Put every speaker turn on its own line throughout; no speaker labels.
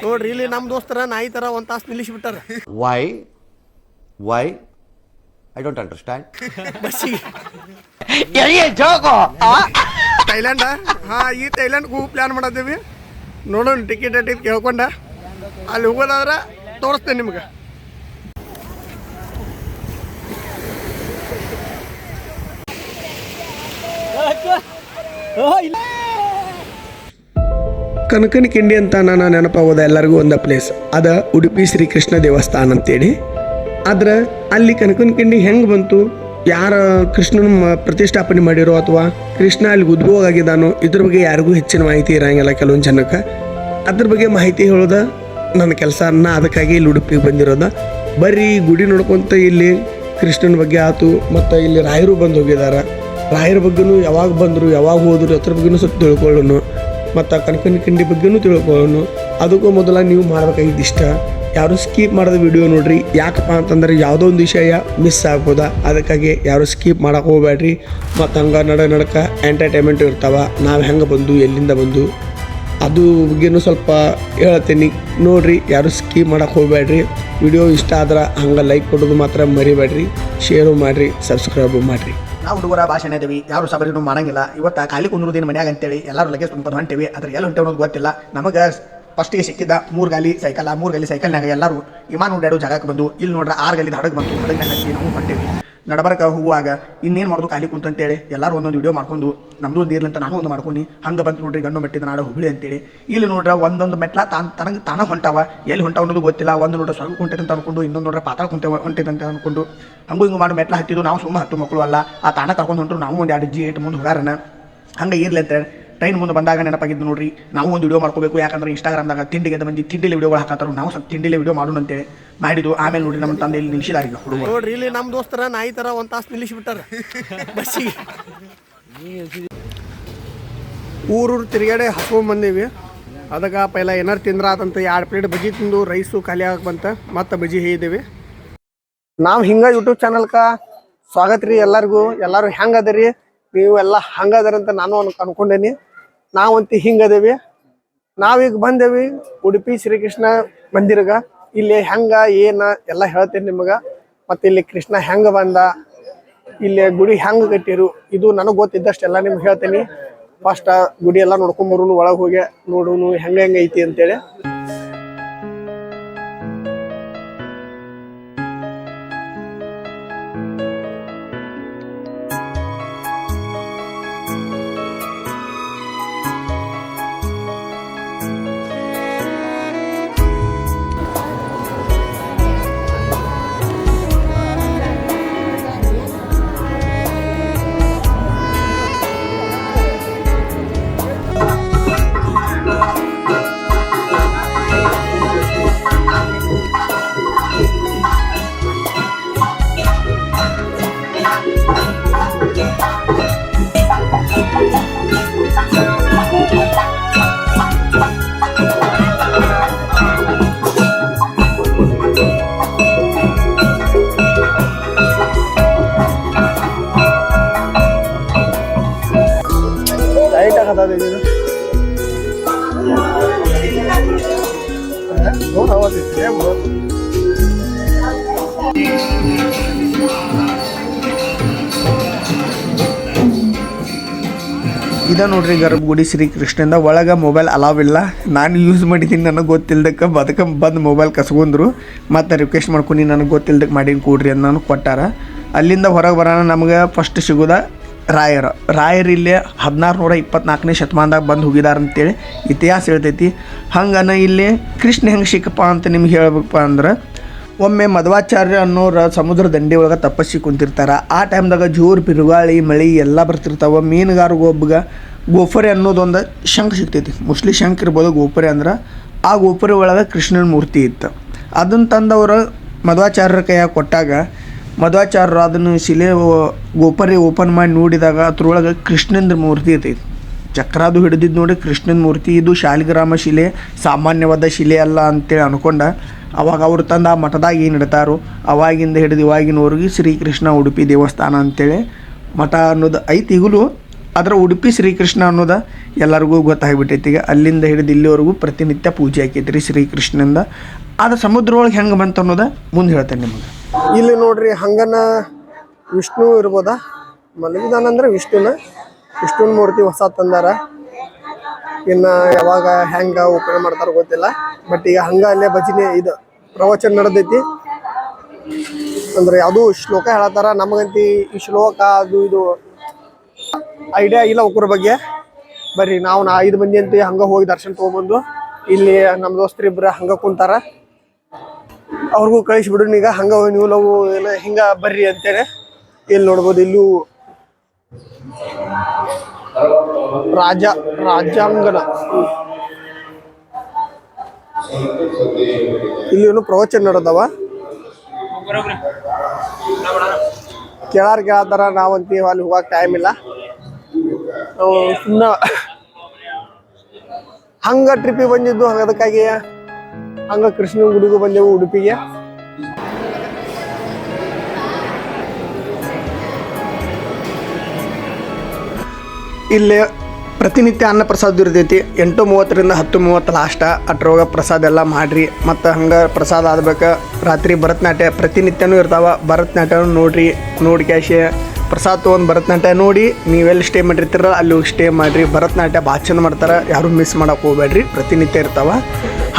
ನೋಡ್ರಿ ಇಲ್ಲಿ ನಮ್ಮ ದೋಸ್ತರ ನಾಯಿ ತರ ಒಂದ್ ತಾಸು ನಿಲ್ಲಿಸ್ಬಿಟ್ಟಾರ.
Why I don't understand.
ಬಸ್ಸಿಗೆ
ಥೈಲ್ಯಾಂಡ್ ಈ ಥೈಲ್ಯಾಂಡ್ಗೂ ಪ್ಲ್ಯಾನ್ ಮಾಡತ್ತೀವಿ. ನೋಡೋಣ ಟಿಕೆಟ್ ರೇಟ್ ಕೇಳ್ಕೊಂಡ ಅಲ್ಲಿ ಹೋಗೋದಾದ್ರೆ ತೋರಿಸ್ತೇನೆ ನಿಮ್ಗೆ. ಕನಕನ ಕಿಂಡಿ ಅಂತ ನಾನು ನೆನಪಾಗೋದ ಎಲ್ಲರಿಗೂ ಒಂದು ಪ್ಲೇಸ್ ಅದ ಉಡುಪಿ ಶ್ರೀಕೃಷ್ಣ ದೇವಸ್ಥಾನ ಅಂತೇಳಿ. ಆದ್ರೆ ಅಲ್ಲಿ ಕನಕನ ಕಿಂಡಿ ಹೆಂಗೆ ಬಂತು, ಯಾರ ಕೃಷ್ಣನ ಪ್ರತಿಷ್ಠಾಪನೆ ಮಾಡಿರೋ ಅಥವಾ ಕೃಷ್ಣ ಅಲ್ಲಿ ಉದ್ಭವ ಆಗಿದ್ದಾನೋ ಇದ್ರ ಬಗ್ಗೆ ಯಾರಿಗೂ ಹೆಚ್ಚಿನ ಮಾಹಿತಿ ಇರೋಂಗಿಲ್ಲ ಕೆಲವೊಂದು ಜನಕ್ಕೆ. ಅದ್ರ ಬಗ್ಗೆ ಮಾಹಿತಿ ಹೇಳೋದ ನನ್ನ ಕೆಲಸ. ಅದಕ್ಕಾಗಿ ಇಲ್ಲಿ ಉಡುಪಿಗೆ ಬಂದಿರೋದ. ಬರೀ ಗುಡಿ ನೋಡ್ಕೊತ ಇಲ್ಲಿ ಕೃಷ್ಣನ ಬಗ್ಗೆ ಆಯ್ತು, ಮತ್ತು ಇಲ್ಲಿ ರಾಯರು ಬಂದು ಹೋಗಿದ್ದಾರೆ. ರಾಯರ ಬಗ್ಗೆನೂ ಯಾವಾಗ ಬಂದರು ಯಾವಾಗ ಹೋದ್ರು ಅದ್ರ ಬಗ್ಗೆನೂ ಸ್ವಲ್ಪ ತಿಳ್ಕೊಳ್ಳೋಣ, ಮತ್ತು ಕನಕನ ಕಿಂಡಿ ಬಗ್ಗೆನೂ ತಿಳ್ಕೊಳ್ಳೋಣ. ಅದಕ್ಕೂ ಮೊದಲ ನೀವು ಮಾಡಬೇಕಾಗಿದ್ದು ಇಷ್ಟ, ಯಾರು ಸ್ಕೀಪ್ ಮಾಡೋದು ವಿಡಿಯೋ ನೋಡ್ರಿ. ಯಾಕಪ್ಪ ಅಂತಂದ್ರೆ ಯಾವುದೋ ಒಂದು ವಿಷಯ ಮಿಸ್ ಆಗ್ಬೋದಾ, ಅದಕ್ಕಾಗಿ ಯಾರು ಸ್ಕೀಪ್ ಮಾಡೋಕೆ ಹೋಗ್ಬೇಡ್ರಿ. ಮತ್ತು ಹಂಗೆ ನಡಕ ಎಂಟರ್ಟೈನ್ಮೆಂಟ್ ಇರ್ತಾವೆ. ನಾವು ಹೆಂಗೆ ಬಂದು ಎಲ್ಲಿಂದ ಬಂದು ಅದು ಬಗ್ಗೆನೂ ಸ್ವಲ್ಪ ಹೇಳ್ತೀನಿ ನೋಡ್ರಿ. ಯಾರು ಸ್ಕೀಪ್ ಮಾಡೋಕೆ ಹೋಗ್ಬೇಡ್ರಿ. ವಿಡಿಯೋ ಇಷ್ಟ ಆದ್ರೆ ಹಂಗೆ ಲೈಕ್ ಕೊಡೋದು ಮಾತ್ರ ಮರಿಬೇಡ್ರಿ, ಶೇರು ಮಾಡಿರಿ, ಸಬ್ಸ್ಕ್ರೈಬು ಮಾಡಿರಿ.
ನಾವು ಹುಡುಗರ ಭಾಷಣ ಇದ್ದೀವಿ, ಯಾರು ಸಬರಿನೂ ಮಾಡಂಗಿಲ್ಲ. ಇವತ್ತು ಖಾಲಿ ಕುಂದ್ರದೇನು ಮನ್ಯಾಗ ಅಂತೇಳಿ ಎಲ್ಲರೂ ಲಗೇಜ್ ತುಂಬ ಹೊಂಟೇವಿ. ಅದ್ರ ಎಲ್ಲಿ ಹೊಂಟೇವೆ ಅನ್ನೋದು ಗೊತ್ತಿಲ್ಲ ನಮಗೆ. ಫಸ್ಟಿಗೆ ಸಿಕ್ಕಿದ್ದ 3 ಗಾಲಿ ಸೈಕಲ್ನಾಗ ಎಲ್ಲರೂ ವಿಮಾನ ಉಡ್ಯಾಡೋ ಜಾಗಕ್ಕೆ ಬಂದು ಇಲ್ಲಿ ನೋಡ್ರೆ 6 ಗಾಲಿದ ಹಡಗ್ ಬಂತು. ಹಡಗ್ನಾಗ ಹಚ್ಚಿ ನಾವು ಹೊಂಟೇವಿ. ನಡಬರ್ಕ ಹೋಗುವಾಗ ಇನ್ನೇನು ಮಾಡೋದು ಖಾಲಿ ಕುಂತಂತೇಳಿ ಎಲ್ಲರೂ ಒಂದೊಂದು ವಿಡಿಯೋ ಮಾಡ್ಕೊಂಡು ನಮ್ದು ಒಂದು ಇರ್ಲಂತ ನಾನು ಒಂದು ಮಾಡ್ಕೊಂಡು ಹಂಗೆ ಬಂತು ನೋಡ್ರಿ. ಗಂಡು ಮೆಟ್ಟಿದ ನಾಡು ಹುಬ್ಳಿ ಅಂತೇಳಿ. ಇಲ್ಲಿ ನೋಡ್ರೆ ಒಂದೊಂದು ಮೆಟ್ಲ ತಾನ ಹೊಂಟಾವ, ಎಲ್ಲಿ ಹೊಂಟಾವ ಅನ್ನೋದು ಗೊತ್ತಿಲ್ಲ. ಒಂದು ನೋಡ್ರೆ ಸ್ವರ್ಗ ಹೊಂಟಿದಂತ ಅನ್ಕೊಂಡು, ಇನ್ನೊಂದು ನೋಡ್ರೆ ಪಾತಾಳ ಹೊಂಟಿದಂತ ಅನ್ಕೊಂಡು ಹಂಗೂ ಹಿಂಗೆ ಮಾಡಿ ಮೆಟ್ಲ ಹತ್ತಿದ್ದು. ನಾವು ಸುಮ್ಮ 10 ಮಕ್ಕಳು ಅಲ್ಲ, ಆ ತಾಣ ಕರ್ಕೊಂಡು ಹೊಂಟರು. ನಾವು ಒಂದು 2 G8 ಮುಂದೆ ಹೋಗಾರನ ಹಂಗೆ ಇರ್ಲಿ ಅಂತೇಳಿ ಟ್ರೈನ್ ಮುಂದೆ ಬಂದಾಗ ನೆನಪಾಗಿದ್ದು ನೋಡ್ರಿ. ನಾವು ಒಂದು ವಿಡಿಯೋ ಮಾಡ್ಕೋಬೇಕು, ಯಾಕಂದ್ರೆ ಇನ್ಸ್ಟಾಗ್ರಾಮ್ದಾಗ ತಿಂಡಿಗೆ ಮಂದಿ ತಿಂಡಿಲಿ ವಿಡಿಯೋಗಳು ಹಾಕತ್ತಾರು. ನಾವು ಸ್ವಲ್ಪ ತಿಂಡಿಲಿ ವಿಡಿಯೋ ಮಾಡೋಣ ಅಂತೇಳಿ ಮಾಡಿದ್ದು. ಆಮೇಲೆ ನೋಡ್ರಿ ನಮ್ಮ ತಂದೆ ಇಲ್ಲಿ ನಿಲ್ಸಿದಾರಿಲ್ಲ ಹುಡುಗ.
ನೋಡ್ರಿ ಇಲ್ಲಿ ನಮ್ಮ ದೋಸ್ತರ ನಾಯಿ ತರ ಒಂದ್ ತಾಸು ನಿಲ್ಲಿಸ್ಬಿಟ್ಟಾರ ಬಸ್ಸಿಗೆ. ಊರೂರು ತಿರುಗಾಡೆ ಹಸ್ಕೊಂಡ್ ಬಂದೀವಿ. ಅದಕ್ಕೆ ಪೈಲ ಏನಾರು ತಿಂದ್ರಾತಂತ 2 ಪ್ಲೇಟ್ ಬಜ್ಜಿ ತಿಂದು ರೈಸು ಖಾಲಿ ಆಗಕ್ಕೆ ಬಂತ, ಮತ್ತೆ ಬಜ್ಜಿ ಹೇಗಿದ್ದೀವಿ. ನಾವು ಹಿಂಗೆ ಯೂಟ್ಯೂಬ್ ಚಾನಲ್ಗೆ ಸ್ವಾಗತ ರೀ ಎಲ್ಲರಿಗೂ. ಎಲ್ಲರೂ ಹೆಂಗೆ ಅದರಿ, ನೀವು ಎಲ್ಲ ಹಂಗದರಂತ ನಾನು ಅನ್ಕೊಂಡೇನಿ. ನಾವಂತೂ ಹಿಂಗದೇವಿ. ನಾವೀಗ ಬಂದೇವಿ ಉಡುಪಿ ಶ್ರೀಕೃಷ್ಣ ಮಂದಿರಗ. ಇಲ್ಲಿ ಹೆಂಗ ಏನು ಎಲ್ಲ ಹೇಳ್ತೇನೆ ನಿಮಗೆ. ಮತ್ತು ಇಲ್ಲಿ ಕೃಷ್ಣ ಹೆಂಗೆ ಬಂದ, ಇಲ್ಲಿ ಗುಡಿ ಹೆಂಗೆ ಕಟ್ಟಿರು, ಇದು ನನಗೆ ಗೊತ್ತಿದ್ದಷ್ಟೆಲ್ಲ ನಿಮ್ಗೆ ಹೇಳ್ತೇನೆ. ಫಸ್ಟ್ ಗುಡಿ ಎಲ್ಲ ನೋಡ್ಕೊಂಬರೋನು, ಒಳಗೆ ಹೋಗಿ ನೋಡೋನು ಹೆಂಗೆ ಐತಿ ಅಂತೇಳಿ.
ಇದ ನೋಡ್ರಿ ಗರ್ಭಗುಡಿ ಶ್ರೀಕೃಷ್ಣಂದ. ಒಳಗೆ ಮೊಬೈಲ್ ಅಲಾವ್ ಇಲ್ಲ. ನಾನು ಯೂಸ್ ಮಾಡಿದ್ದೀನಿ, ನನಗೆ ಗೊತ್ತಿಲ್ದಕ್ಕೆ ಬಂದು ಮೊಬೈಲ್ ಕಸ್ಕೊಂಡ್ರು. ಮತ್ತು ರಿಕ್ವೆಸ್ಟ್ ಮಾಡ್ಕೊಂಡು ನನಗೆ ಗೊತ್ತಿಲ್ದಕ್ಕೆ ಮಾಡೀನಿ ಕೊಡ್ರಿ ಅಂತ ನಾನು ಕೊಟ್ಟಾರ. ಅಲ್ಲಿಂದ ಹೊರಗೆ ಬರೋಣ ನಮ್ಗೆ ಫಸ್ಟ್ ಸಿಗೋದ ರಾಯರು ಇಲ್ಲಿ 1624ನೇ ಶತಮಾನದಾಗ ಬಂದು ಹೋಗಿದಾರ ಅಂತೇಳಿ ಇತಿಹಾಸ ಹೇಳ್ತೈತಿ. ಹಂಗನ ಇಲ್ಲಿ ಕೃಷ್ಣ ಹೆಂಗೆ ಸಿಕ್ಕಪ್ಪ ಅಂತ ನಿಮ್ಗೆ ಹೇಳ್ಬೇಕಪ್ಪ ಅಂದ್ರೆ, ಒಮ್ಮೆ ಮಧ್ವಾಚಾರ್ಯ ಅನ್ನೋರು ಸಮುದ್ರ ದಂಡೆ ಒಳಗೆ ತಪಸ್ಸಿ ಕುಂತಿರ್ತಾರೆ. ಆ ಟೈಮ್ದಾಗ ಜೋರು ಬಿರುಗಾಳಿ ಮಳೆ ಎಲ್ಲ ಬರ್ತಿರ್ತಾವೆ. ಮೀನುಗಾರಿಗೆ ಒಬ್ಬಗೆ ಗೋಪುರ ಅನ್ನೋದೊಂದು ಶಂಖ ಸಿಗ್ತೈತಿ. ಮೋಸ್ಟ್ಲಿ ಶಂಖ ಇರ್ಬೋದು. ಗೋಪುರ ಅಂದ್ರೆ ಆ ಗೋಪುರ ಒಳಗೆ ಕೃಷ್ಣನ ಮೂರ್ತಿ ಇತ್ತು. ಅದನ್ನು ತಂದವರು ಮಧ್ವಾಚಾರ್ಯರ ಕೈಯಾಗ ಕೊಟ್ಟಾಗ ಮಧ್ವಾಚಾರ್ಯರು ಅದನ್ನು ಶಿಲೆ ಗೋಪುರ ಓಪನ್ ಮಾಡಿ ನೋಡಿದಾಗ ಅದ್ರೊಳಗೆ ಕೃಷ್ಣನ ಮೂರ್ತಿ ಇರ್ತೈತಿ. ಚಕ್ರಾದು ಹಿಡಿದಿದ್ದು ನೋಡಿ ಕೃಷ್ಣನ ಮೂರ್ತಿ. ಇದು ಶಾಲಿಗ್ರಾಮ ಶಿಲೆ, ಸಾಮಾನ್ಯವಾದ ಶಿಲೆ ಅಲ್ಲ ಅಂತೇಳಿ ಅನ್ಕೊಂಡ ಅವಾಗ ಅವ್ರು ತಂದು ಆ ಮಠದಾಗ ಏನು ಇಡ್ತಾರೋ ಅವಾಗಿಂದ ಹಿಡಿದು ಇವಾಗಿನವರೆಗೆ ಶ್ರೀಕೃಷ್ಣ ಉಡುಪಿ ದೇವಸ್ಥಾನ ಅಂತೇಳಿ ಮಠ ಅನ್ನೋದು ಐತಿ. ಈಗಲೂ
ಅದರ ಉಡುಪಿ ಶ್ರೀಕೃಷ್ಣ ಅನ್ನೋದು ಎಲ್ಲರಿಗೂ ಗೊತ್ತಾಗ್ಬಿಟ್ಟೈತಿ. ಈಗ ಅಲ್ಲಿಂದ ಹಿಡಿದು ಇಲ್ಲಿವರೆಗೂ ಪ್ರತಿನಿತ್ಯ ಪೂಜೆ ಆಕೈತಿ ರೀ ಶ್ರೀಕೃಷ್ಣನಿಂದ. ಅದು ಸಮುದ್ರ ಒಳಗೆ ಹೆಂಗೆ ಬಂತು ಅನ್ನೋದು ಮುಂದೆ ಹೇಳ್ತೇನೆ ನಿಮಗೆ.
ಇಲ್ಲಿ ನೋಡ್ರಿ ಹಂಗನ ವಿಷ್ಣು ಇರ್ಬೋದಾ, ಮಲಗಿದಾನಂದ್ರೆ ವಿಷ್ಣುನ ಮೂರ್ತಿ ಹೊಸ ತಂದಾರ. ಇನ್ನು ಯಾವಾಗ ಹೆಂಗೆ ಉಪಯೋಗ ಮಾಡ್ತಾರೋ ಗೊತ್ತಿಲ್ಲ. ಬಟ್ ಈಗ ಹಂಗೆ ಅಲ್ಲೇ ಭಜನೆ ಇದು ಪ್ರವಚನ ನಡೆದೈತಿ. ಅಂದ್ರೆ ಯಾವುದೂ ಶ್ಲೋಕ ಹೇಳತ್ತಾರ. ನಮಗಂತಿ ಈ ಶ್ಲೋಕ ಅದು ಇದು ಐಡಿಯಾ ಇಲ್ಲ ಒಕ್ಕರ ಬಗ್ಗೆ. ಬರ್ರಿ ನಾವು 5 ಮಂದಿ ಅಂತ ಹಂಗೆ ಹೋಗಿ ದರ್ಶನ ತೊಗೊಂಬಂದು ಇಲ್ಲಿ ನಮ್ಮ ದೋಸ್ತರಿಬ್ರು ಹಂಗೆ ಕುಂತಾರ. ಅವ್ರಿಗೂ ಕಳಿಸ್ಬಿಡ್ರಿ ಈಗ ಹಂಗೆ ನೀವು ನಾವು ಏನೋ ಹಿಂಗೆ ಬರ್ರಿ ಅಂತೇಳಿ. ಇಲ್ಲಿ ನೋಡ್ಬೋದು ಇಲ್ಲೂ ರಾಜಾಂಗಣ ಇಲ್ಲಿ ಪ್ರವಚನ ನಡೆದವ. ಕೇಳಾರ ನಾವಂತೀವಿ ಅಲ್ಲಿ ಹೋಗಕ್ಕೆ ಟೈಮ್ ಇಲ್ಲ. ಸುಮ್ಮನೆ ಹಂಗೆ ಟ್ರಿಪ್ಪಿಗೆ ಬಂದಿದ್ದು. ಅದಕ್ಕಾಗಿ ಹಂಗೆ ಕೃಷ್ಣನ ಗುಡಿಗೂ ಬಂದೆವು ಉಡುಪಿಗೆ. ಇಲ್ಲಿ ಪ್ರತಿನಿತ್ಯ ಅನ್ನ ಪ್ರಸಾದ ಇರ್ತೈತಿ. 8:30ರಿಂದ 10:30 ಲಾಸ್ಟ್. ಅಟ್ರೊಳಗೆ ಪ್ರಸಾದ ಎಲ್ಲ ಮಾಡಿರಿ. ಮತ್ತು ಹಂಗೆ ಪ್ರಸಾದ ಆದ್ಬೇಕು. ರಾತ್ರಿ ಭರತನಾಟ್ಯ ಪ್ರತಿನಿತ್ಯನೂ ಇರ್ತಾವ. ಭರತನಾಟ್ಯನೂ ನೋಡಿ ಕ್ಯಾಶೆ ಪ್ರಸಾದ ತೊಗೊಂಡು ಭರತನಾಟ್ಯ ನೋಡಿ ನೀವೆಲ್ಲಿ ಸ್ಟೇ ಮಾಡಿರ್ತೀರ ಅಲ್ಲಿ ಹೋಗಿ ಸ್ಟೇ ಮಾಡಿರಿ. ಭರತನಾಟ್ಯ ಭಾಳ ಚಂದ ಮಾಡ್ತಾರೆ, ಯಾರೂ ಮಿಸ್ ಮಾಡೋಕೆ ಹೋಗ್ಬೇಡ್ರಿ. ಪ್ರತಿನಿತ್ಯ ಇರ್ತಾವ.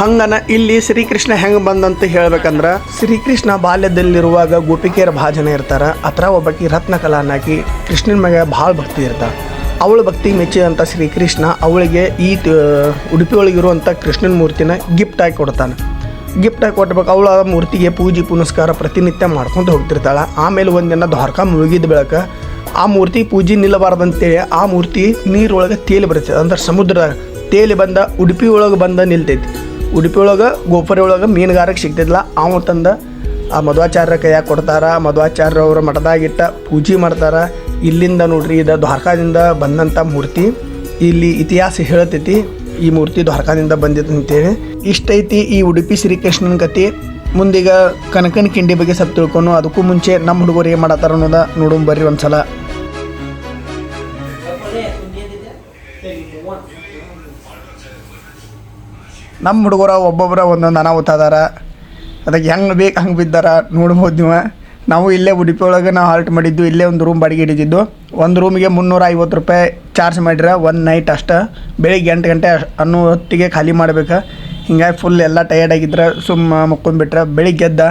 ಹಂಗನ ಇಲ್ಲಿ ಶ್ರೀಕೃಷ್ಣ ಹೆಂಗೆ ಬಂದಂತ ಹೇಳ್ಬೇಕಂದ್ರೆ, ಶ್ರೀಕೃಷ್ಣ ಬಾಲ್ಯದಲ್ಲಿರುವಾಗ ಗೋಪಿಕೆಯರು ಭಾಳ ಜನ ಇರ್ತಾರೆ. ಆ ಥರ ಒಬ್ಬಾಕಿ ರತ್ನಕಲಾ ಅನ್ನೋಕಿ ಕೃಷ್ಣನ ಮ್ಯಾಗ ಭಾಳ ಭಕ್ತಿ ಇರ್ತಾರೆ. ಅವಳ ಭಕ್ತಿ ಮೆಚ್ಚಿದಂಥ ಶ್ರೀಕೃಷ್ಣ ಅವಳಿಗೆ ಈ ಉಡುಪಿ ಒಳಗಿರುವಂಥ ಕೃಷ್ಣನ ಮೂರ್ತಿನ ಗಿಫ್ಟ್ ಆಗಿ ಕೊಡ್ತಾನೆ. ಗಿಫ್ಟ್ ಆಗಿ ಕೊಟ್ಬೇಕು. ಅವಳ ಮೂರ್ತಿಗೆ ಪೂಜೆ ಪುನಸ್ಕಾರ ಪ್ರತಿನಿತ್ಯ ಮಾಡ್ಕೊತ ಹೋಗ್ತಿರ್ತಾಳೆ. ಆಮೇಲೆ ಒಂದಿನ ದ್ವಾರಕಾ ಮುಳುಗಿದ ಬೆಳಕ ಆ ಮೂರ್ತಿ ಪೂಜೆ ನಿಲ್ಲಬಾರ್ದಂತೇಳಿ ಆ ಮೂರ್ತಿ ನೀರೊಳಗೆ ತೇಲಿ ಬರ್ತೈತೆ. ಅಂದ್ರೆ ಸಮುದ್ರ ತೇಲಿ ಬಂದ ಉಡುಪಿ ಒಳಗೆ ಬಂದ ನಿಲ್ತೈತಿ. ಉಡುಪಿ ಒಳಗೆ ಗೋಪುರ ಒಳಗೆ ಮೀನುಗಾರಕ್ಕೆ ಸಿಗ್ತಿದ್ದಿಲ್ಲ. ಅವ ತಂದ ಆ ಮಧ್ವಾಚಾರ್ಯ ಕೈಯಾಗ ಕೊಡ್ತಾರ. ಮಧ್ವಾಚಾರ್ಯ ಅವರ ಮಠದಾಗಿಟ್ಟ ಪೂಜೆ ಮಾಡ್ತಾರೆ. ಇಲ್ಲಿಂದ ನೋಡ್ರಿ ಇದು ದ್ವಾರಕಾದಿಂದ ಬಂದಂಥ ಮೂರ್ತಿ. ಇಲ್ಲಿ ಇತಿಹಾಸ ಹೇಳ್ತೈತಿ ಈ ಮೂರ್ತಿ ದ್ವಾರಕಾದಿಂದ ಬಂದಿತ್ತು ಅಂತೇಳಿ. ಇಷ್ಟೈತಿ ಈ ಉಡುಪಿ ಶ್ರೀಕೃಷ್ಣನ ಕತೆ. ಮುಂದೀಗ ಕನಕನ ಕಿಂಡಿ ಬಗ್ಗೆ ಸ್ವಲ್ಪ ತಿಳ್ಕೊಂಡು ಅದಕ್ಕೂ ಮುಂಚೆ ನಮ್ಮ ಹುಡುಗರು ಏನು ಮಾಡತ್ತಾರ ಅನ್ನೋದ ನೋಡೋಣ ಬರ್ರಿ ಒಂದ್ಸಲ. ನಮ್ಮ ಹುಡುಗರ ಒಬ್ಬೊಬ್ಬರ ಒಂದೊಂದು ಅನಾಹುತ ಅದಾರ. ಅದಕ್ಕೆ ಹೆಂಗೆ ಬೇಕು ಹಂಗೆ ಬಿದ್ದಾರ ನೋಡ್ಬೋದು ನೀವು. ನಾವು ಇಲ್ಲೇ ಉಡುಪಿ ಒಳಗೆ ನಾವು ಹಾಲ್ಟ್ ಮಾಡಿದ್ದು. ಇಲ್ಲೇ ಒಂದು ರೂಮ್ ಬಾಡಿಗೆ ಹಿಡಿದಿದ್ದು. ಒಂದು ರೂಮಿಗೆ 350 ರೂಪಾಯಿ ಚಾರ್ಜ್ ಮಾಡಿರ ಒಂದು ನೈಟ್ ಅಷ್ಟು. ಬೆಳಿಗ್ಗೆ 8 ಗಂಟೆ ಅನ್ನೋ ಹೊತ್ತಿಗೆ ಖಾಲಿ ಮಾಡ್ಬೇಕು. ಹಿಂಗಾಗಿ ಫುಲ್ ಎಲ್ಲ ಟಯರ್ಡ್ ಆಗಿದ್ರೆ ಸುಮ್ಮ ಮುಕ್ಕೊಂಡ್ಬಿಟ್ರೆ ಬೆಳಿಗ್ಗೆ ಎದ್ದ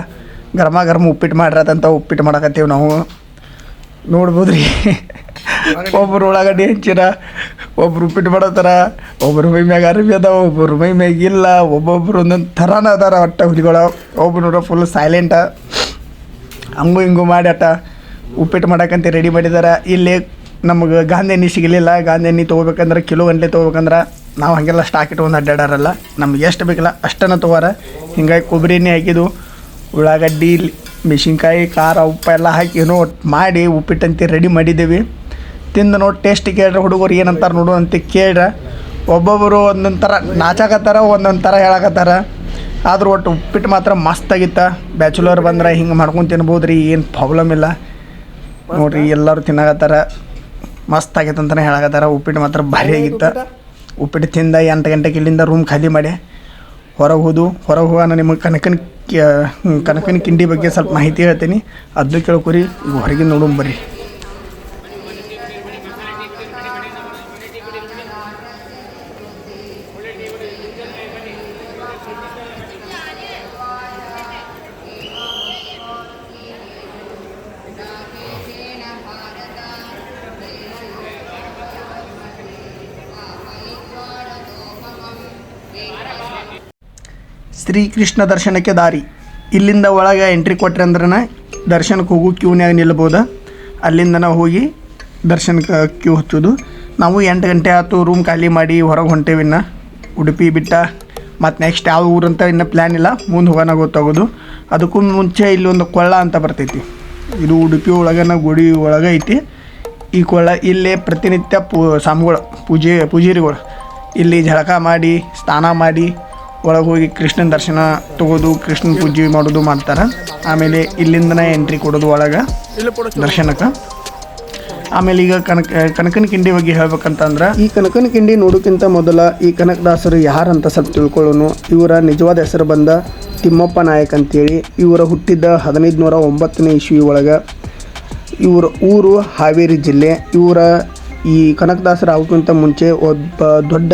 ಗರಮ ಉಪ್ಪಿಟ್ಟು ಮಾಡಿರತ್ತಂತ ಉಪ್ಪಿಟ್ಟು ಮಾಡಕತ್ತೀವಿ ನಾವು. ನೋಡ್ಬೋದು ರೀ. ಒಬ್ಬರು ಉಳ್ಳಾಗಡ್ಡಿ ಹಂಚಿರ, ಒಬ್ರು ಉಪ್ಪಿಟ್ಟು ಮಾಡತ್ತಾರ, ಒಬ್ಬರು ಮೈ ಮ್ಯಾಗ ಅರಿವಿ ಅದಾವ, ಒಬ್ಬರು ಮೈ ಮ್ಯಾಗ ಇಲ್ಲ, ಒಬ್ಬೊಬ್ರು ಒಂದೊಂದು ಥರನ ಅದಾರ. ಒಟ್ಟು ಹುಲಿಗಳು ಒಬ್ಬರು ಫುಲ್ ಸೈಲೆಂಟ ಹಂಗೂ ಹಿಂಗೂ ಮಾಡಿ ಅಟ್ಟ ಉಪ್ಪಿಟ್ಟು ಮಾಡೋಕ್ಕಂತ ರೆಡಿ ಮಾಡಿದ್ದಾರೆ. ಇಲ್ಲಿ ನಮಗೆ ಗಾಂಧಿ ಎಣ್ಣೆ ಸಿಗಲಿಲ್ಲ. ಗಾಂಧಿ ಎಣ್ಣೆ ತೊಗೋಬೇಕಂದ್ರೆ ಕಿಲೋ ಗಂಟೆ ತೊಗೋಬೇಕಂದ್ರೆ ನಾವು ಹಾಗೆಲ್ಲ ಸ್ಟಾಕ್ ಇಟ್ಕೊಂಡು ಅಡ್ಡಾಡಾರಲ್ಲ. ನಮ್ಗೆ ಎಷ್ಟು ಬೇಕಿಲ್ಲ ಅಷ್ಟನ್ನು ತೊಗೋರ. ಹಿಂಗಾಗಿ ಕೊಬ್ಬರಿ ಎಣ್ಣೆ ಹಾಕಿದ್ದು, ಉಳ್ಳಾಗಡ್ಡಿ, ಮೆಣಸಿನ್ಕಾಯಿ, ಖಾರ, ಉಪ್ಪು ಎಲ್ಲ ಹಾಕಿ ಏನೋ ಮಾಡಿ ಉಪ್ಪಿಟ್ಟಂತೆ ರೆಡಿ ಮಾಡಿದ್ದೀವಿ. ತಿಂದು ನೋಡಿ ಟೇಸ್ಟ್ ಕೇಳ್ರೆ ಹುಡುಗರು ಏನಂತಾರೆ ನೋಡು ಅಂತ ಕೇಳ್ರೆ ಒಬ್ಬೊಬ್ಬರು ಒಂದೊಂದು ಥರ ನಾಚಾಕತ್ತಾರ, ಒಂದೊಂದು ಥರ ಹೇಳಕತ್ತಾರ. ಆದ್ರೂ ಒಟ್ಟು ಉಪ್ಪಿಟ್ಟು ಮಾತ್ರ ಮಸ್ತಾಗಿತ್ತ. ಬ್ಯಾಚುಲರ್ ಬಂದ್ರೆ ಹಿಂಗೆ ಮಾಡ್ಕೊಂಡು ತಿನ್ಬೋದು ರೀ, ಏನು ಪ್ರಾಬ್ಲಮ್ ಇಲ್ಲ ನೋಡಿರಿ. ಎಲ್ಲರೂ ತಿನ್ನಾಕತ್ತಾರ, ಮಸ್ತ್ ಆಗೈತೆ ಅಂತಲೇ ಹೇಳಕತ್ತಾರ. ಉಪ್ಪಿಟ್ಟು ಮಾತ್ರ ಭಾರಿ ಆಗಿತ್ತು. ಉಪ್ಪಿಟ್ಟು ತಿಂದ 8 ಗಂಟೆಗೆ ಇಲ್ಲಿಂದ ರೂಮ್ ಖಾಲಿ ಮಾಡಿ ಹೊರಗೆ ಹೋಗೋಣ. ನಿಮಗೆ ಕನಕನ ಕಿಂಡಿ ಬಗ್ಗೆ ಸ್ವಲ್ಪ ಮಾಹಿತಿ ಹೇಳ್ತೀನಿ, ಅದನ್ನು ಕೇಳ್ಕೊರಿ. ಈಗ ಹೊರಗೆ ನೋಡೋಣ ಬರ್ರಿ. ಶ್ರೀಕೃಷ್ಣ ದರ್ಶನಕ್ಕೆ ದಾರಿ. ಇಲ್ಲಿಂದ ಒಳಗೆ ಎಂಟ್ರಿ ಕೊಟ್ರಿ ಅಂದ್ರೆ ದರ್ಶನಕ್ಕೆ ಹೋಗು ಕ್ಯೂನ್ಯಾಗ ನಿಲ್ಬೋದು. ಅಲ್ಲಿಂದ ನಾವು ಹೋಗಿ ದರ್ಶನಕ್ಕೆ ಕ್ಯೂ ಹಚ್ಚೋದು. ನಾವು 8 ಗಂಟೆ ಆಯ್ತು ರೂಮ್ ಖಾಲಿ ಮಾಡಿ ಹೊರಗೆ ಹೊಂಟೇವಿ. ಇನ್ನು ಉಡುಪಿ ಬಿಟ್ಟ ಮತ್ತು ನೆಕ್ಸ್ಟ್ ಯಾವ ಊರಂತ ಇನ್ನೂ ಪ್ಲ್ಯಾನ್ ಇಲ್ಲ, ಮುಂದೆ ಹೋಗೋಣ ಗೊತ್ತಾಗೋದು. ಅದಕ್ಕೂ ಮುಂಚೆ ಇಲ್ಲಿ ಒಂದು ಕೊಳ್ಳ ಅಂತ ಬರ್ತೈತಿ. ಇದು ಉಡುಪಿ ಒಳಗನ ಗುಡಿ ಒಳಗೆ ಐತಿ ಈ ಕೊಳ್ಳ. ಇಲ್ಲೇ ಪ್ರತಿನಿತ್ಯ ಸ್ವಾಮಿಗಳು ಪೂಜಾರಿಗಳು ಇಲ್ಲಿ ಜಳಕ ಮಾಡಿ ಸ್ನಾನ ಮಾಡಿ ಒಳಗೆ ಹೋಗಿ ಕೃಷ್ಣನ ದರ್ಶನ ತಗೋದು, ಕೃಷ್ಣನ ಪೂಜೆ ಮಾಡೋದು ಮಾಡ್ತಾರೆ. ಆಮೇಲೆ ಇಲ್ಲಿಂದನೇ ಎಂಟ್ರಿ ಕೊಡೋದು ಒಳಗೆ ದರ್ಶನಕ್ಕೆ. ಆಮೇಲೆ ಈಗ ಕನಕನ ಕಿಂಡಿ ಬಗ್ಗೆ ಹೇಳ್ಬೇಕಂತಂದ್ರೆ ಈ ಕನಕನ ಕಿಂಡಿ ನೋಡೋಕ್ಕಿಂತ ಮೊದಲ ಈ ಕನಕದಾಸರು ಯಾರಂತ ಸ್ವಲ್ಪ ತಿಳ್ಕೊಳ್ಳೋನು. ಇವರ ನಿಜವಾದ ಹೆಸರು ಬಂದ ತಿಮ್ಮಪ್ಪ ನಾಯಕ್ ಅಂತೇಳಿ. ಇವರ ಹುಟ್ಟಿದ್ದ 1509 ಇಸ್ವಿ ಒಳಗೆ. ಇವರ ಊರು ಹಾವೇರಿ ಜಿಲ್ಲೆ. ಇವರ ಈ ಕನಕದಾಸರು ಆಗೋಕ್ಕಿಂತ ಮುಂಚೆ ಒಬ್ಬ ದೊಡ್ಡ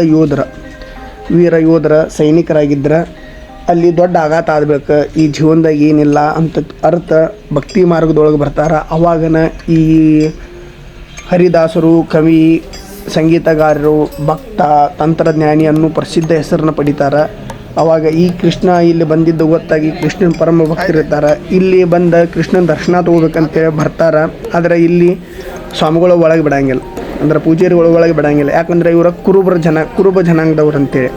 ವೀರ ಯೋಧರ ಸೈನಿಕರಾಗಿದ್ದರು. ಅಲ್ಲಿ ದೊಡ್ಡ ಆಘಾತ ಆಗಬೇಕು, ಈ ಜೀವನದಾಗ ಏನಿಲ್ಲ ಅಂತ ಅರ್ಥ ಭಕ್ತಿ ಮಾರ್ಗದೊಳಗೆ ಬರ್ತಾರೆ. ಅವಾಗನ ಈ ಹರಿದಾಸರು, ಕವಿ, ಸಂಗೀತಗಾರರು, ಭಕ್ತ, ತಂತ್ರಜ್ಞಾನಿ ಅನ್ನೋ ಪ್ರಸಿದ್ಧ ಹೆಸರನ್ನು ಪಡಿತಾರೆ. ಅವಾಗ ಈ ಕೃಷ್ಣ ಇಲ್ಲಿ ಬಂದಿದ್ದು ಗೊತ್ತಾಗಿ ಕೃಷ್ಣನ ಪರಮ ಭಕ್ತರಿರ್ತಾರೆ. ಇಲ್ಲಿ ಬಂದ ಕೃಷ್ಣನ ದರ್ಶನ ತೊಗೋಬೇಕಂತೇಳಿ ಬರ್ತಾರೆ. ಆದರೆ ಇಲ್ಲಿ ಸ್ವಾಮಿಗಳು ಒಳಗೆ ಬಿಡಂಗಿಲ್ಲ, ಅಂದ್ರೆ ಪೂಜಾರಿಗಳು ಒಳಗೆ ಬಿಡಂಗಿಲ್ಲ. ಯಾಕಂದರೆ ಇವರ ಕುರುಬ ಜನಾಂಗದವ್ರು ಅಂತೇಳಿ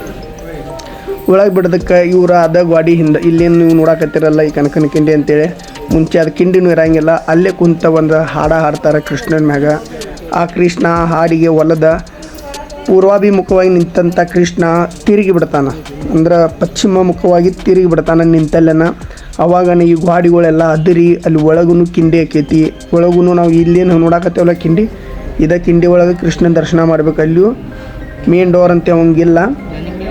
ಒಳಗೆ ಬಿಡೋದಕ್ಕೆ ಇವರ ಅದ ಗಾಡಿ ಹಿಂದೆ ಇಲ್ಲೇನು ನೀವು ನೋಡಕತ್ತಿರಲ್ಲ ಈ ಕನಕನ ಕಿಂಡಿ ಅಂತೇಳಿ, ಮುಂಚೆ ಅದು ಕಿಂಡಿನೂ ಇರೋಂಗಿಲ್ಲ. ಅಲ್ಲೇ ಕುಂತ ಒಂದು ಹಾಡು ಹಾಡ್ತಾರೆ ಕೃಷ್ಣನ ಮ್ಯಾಗ. ಆ ಕೃಷ್ಣ ಹಾಡಿಗೆ ಒಲದ ಪೂರ್ವಾಭಿಮುಖವಾಗಿ ನಿಂತಂಥ ಕೃಷ್ಣ ತಿರುಗಿ ಬಿಡ್ತಾನೆ, ಅಂದ್ರೆ ಪಶ್ಚಿಮ ಮುಖವಾಗಿ ತಿರುಗಿ ಬಿಡ್ತಾನೆ ನಿಂತಲ್ಲೇನ. ಅವಾಗನ ಈ ಗಾಡಿಗಳೆಲ್ಲ ಅದರಿ ಅಲ್ಲಿ ಒಳಗೂ ಕಿಂಡಿ ಆಕೈತಿ. ಒಳಗೂ ನಾವು ಇಲ್ಲೇನು ನೋಡಕತ್ತೇವಲ್ಲ ಕಿಂಡಿ, ಇದ ಕಿಂಡಿ ಒಳಗೆ ಕೃಷ್ಣನ ದರ್ಶನ ಮಾಡ್ಬೇಕು. ಅಲ್ಲಿಯೂ ಮೇನ್ ಡೋರ್ ಅಂತ ಅವಂಗಿಲ್ಲ.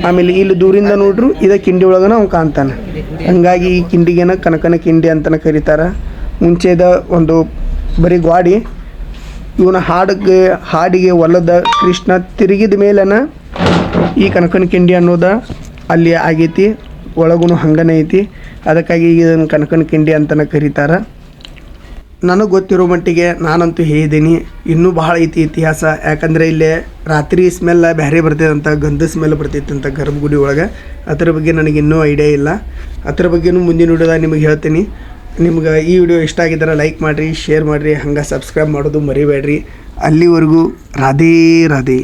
ಆಮೇಲೆ ಇಲ್ಲಿ ದೂರಿಂದ ನೋಡ್ರು ಇದ ಕಿಂಡಿ ಒಳಗನ ಅವ್ನು ಕಾಣ್ತಾನೆ. ಹಂಗಾಗಿ ಈ ಕಿಂಡಿಗೇನ ಕನಕನ ಕಿಂಡಿ ಅಂತಲೇ ಕರೀತಾರೆ. ಮುಂಚೆದ ಒಂದು ಬರೀ ಗಾಡಿ ಇವನ ಹಾಡಿಗೆ ಒಲದ ಕೃಷ್ಣ ತಿರುಗಿದ ಮೇಲೆನ ಈ ಕನಕನ ಕಿಂಡಿ ಅನ್ನೋದು ಅಲ್ಲಿ ಆಗೈತಿ. ಒಳಗೂ ಹಂಗನೇ ಐತಿ. ಅದಕ್ಕಾಗಿ ಇದನ್ನು ಕನಕನ ಕಿಂಡಿ ಅಂತಲೇ ಕರೀತಾರೆ. ನನಗೆ ಗೊತ್ತಿರೋ ಮಟ್ಟಿಗೆ ನಾನಂತೂ ಹೇಳಿದ್ದೀನಿ. ಇನ್ನೂ ಭಾಳ ಐತಿ ಇತಿಹಾಸ. ಯಾಕಂದರೆ ಇಲ್ಲೇ ರಾತ್ರಿ ಸ್ಮೆಲ್ ಬೇರೆ ಬರ್ತೈತಂತ, ಗಂಧ ಸ್ಮೆಲ್ ಬರ್ತೈತಂತ ಗರ್ಭಗುಡಿ ಒಳಗೆ. ಅದರ ಬಗ್ಗೆ ನನಗೆ ಇನ್ನೂ ಐಡಿಯಾ ಇಲ್ಲ. ಅದರ ಬಗ್ಗೆನೂ ಮುಂದಿನ ವಿಡಿಯೋದಾಗ ನಿಮಗೆ ಹೇಳ್ತೀನಿ. ನಿಮ್ಗೆ ಈ ವಿಡಿಯೋ ಇಷ್ಟ ಆಗಿದ್ರೆ ಲೈಕ್ ಮಾಡಿರಿ, ಶೇರ್ ಮಾಡಿರಿ, ಹಂಗೆ ಸಬ್ಸ್ಕ್ರೈಬ್ ಮಾಡೋದು ಮರಿಬೇಡ್ರಿ. ಅಲ್ಲಿವರೆಗೂ ರಾಧೇ ರಾಧೇ.